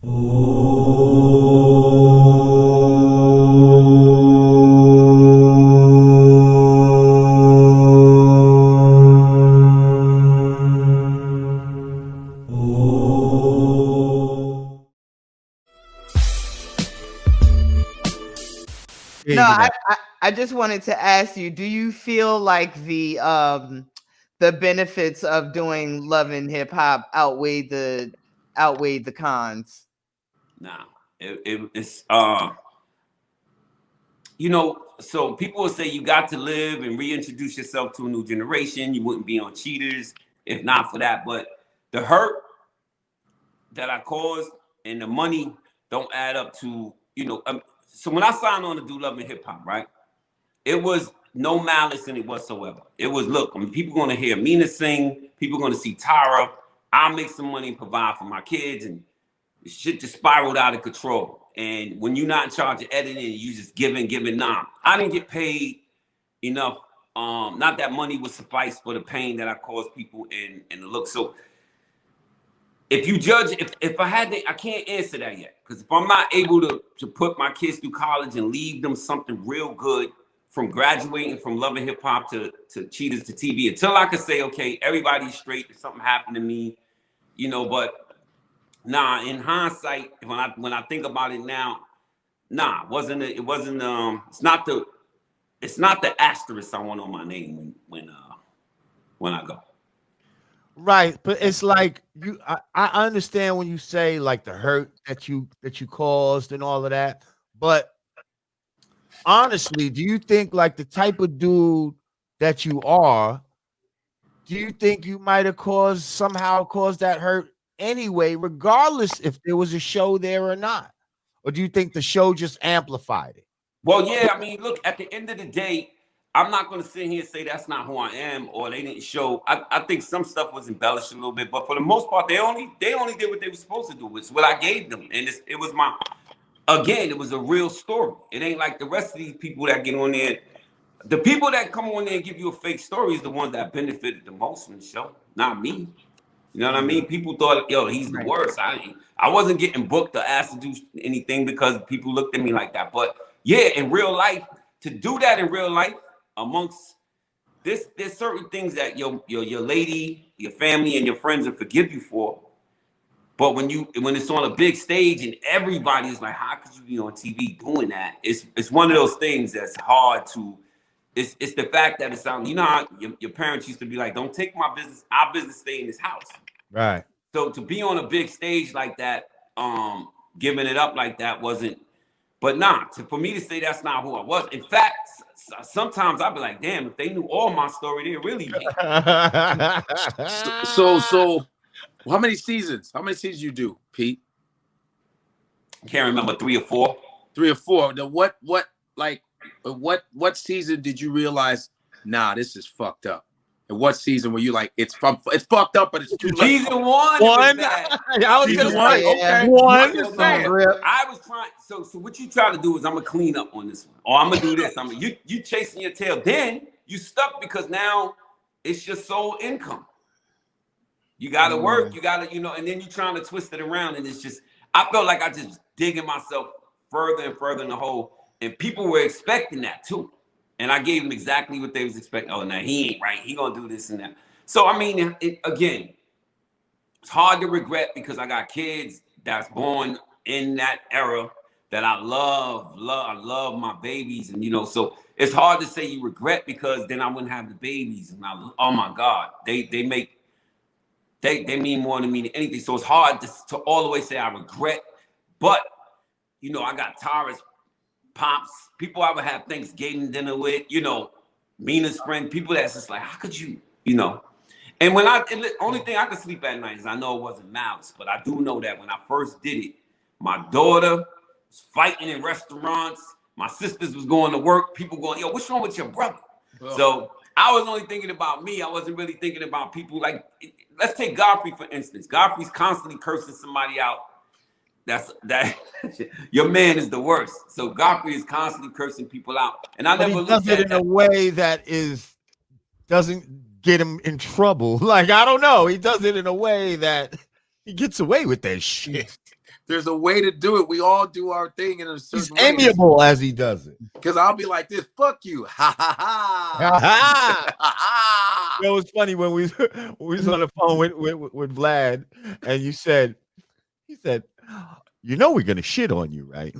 No, I just wanted to ask you, do you feel like the benefits of doing Love and Hip Hop outweigh the cons? Nah, it's so people will say you got to live and reintroduce yourself to a new generation. You wouldn't be on Cheaters if not for that. But the hurt that I caused and the money don't add up to, so when I signed on to do Love and Hip Hop, right, it was no malice in it whatsoever. It was, look, people going to hear Mina sing, people going to see Tara, I'll make some money and provide for my kids, and shit just spiraled out of control. And when you're not in charge of editing, you just giving. Nah, I didn't get paid enough. Not that money would suffice for the pain that I caused people and the look. So if you judge, if I had to, I can't answer that yet. Because if I'm not able to put my kids through college and leave them something real good from graduating from Love and Hip Hop to Cheaters to TV, until I could say, okay, everybody's straight, if something happened to me, but nah, in hindsight, when I think about it now, nah, it's not the asterisk I want on my name when I go. Right, but it's like I understand when you say like the hurt that you caused and all of that, but honestly, do you think like the type of dude that you are, do you think you might have somehow caused that hurt anyway, regardless if there was a show there or not? Or do you think the show just amplified it? Well, yeah, I mean, look, at the end of the day, I'm not going to sit here and say that's not who I am or they didn't show. I think some stuff was embellished a little bit, but for the most part, they only did what they were supposed to do, which is what I gave them. And it was it was a real story. It ain't like the rest of these people that get on there. The people that come on there and give you a fake story is the ones that benefited the most from the show, not me. You know what I mean? People thought, yo, he's the worst. I wasn't getting booked or asked to do anything because people looked at me like that. But yeah, in real life, to do that in real life, amongst this, there's certain things that your lady, your family, and your friends will forgive you for. But when it's on a big stage and everybody's like, how could you be on TV doing that? It's one of those things that's hard to. It's the fact that it sounds, how your parents used to be like, don't take my business, our business stay in this house. Right. So to be on a big stage like that, giving it up like that wasn't, but for me to say that's not who I was. In fact, sometimes I'd be like, damn, if they knew all my story, they really hate. So how many seasons you do, Pete? I can't remember, 3 or 4. 3 or 4. Then what season did you realize, nah, this is fucked up? And what season were you like, it's fucked up, but it's too late? Season 1. I was season gonna say, 1. Okay. One. I was trying. So what you try to do is I'm gonna clean up on this one, or I'm gonna do this. You chasing your tail. Then you stuck because now it's your sole income. You gotta work. You gotta, and then you trying to twist it around, and it's just. I felt like I just digging myself further and further in the hole. And people were expecting that too. And I gave them exactly what they was expecting. Oh, now he ain't right. He gonna do this and that. So, I mean, again, it's hard to regret because I got kids that's born in that era that I love. I love my babies. And, so it's hard to say you regret because then I wouldn't have the babies. And oh my God, they mean more to me than anything. So it's hard to all the way say I regret. But, I got Tara's pops, people I would have Thanksgiving dinner with, Mina's friend, people that's just like, how could you, And the only thing I could sleep at night is I know it wasn't malice, but I do know that when I first did it, my daughter was fighting in restaurants, my sisters was going to work, people going, yo, what's wrong with your brother? Oh. So I was only thinking about me. I wasn't really thinking about people. Like, let's take Godfrey, for instance. Godfrey's constantly cursing somebody out. Your man is the worst. So Godfrey is constantly cursing people out, and I never does it in a way that doesn't get him in trouble. Like, I don't know, he does it in a way that he gets away with that shit. There's a way to do it. We all do our thing in a certain He's way. amiable as he does it. Because I'll be like this, fuck you. Ha ha ha. It was funny when we was on the phone with Vlad, and he said, you know we're gonna shit on you, right?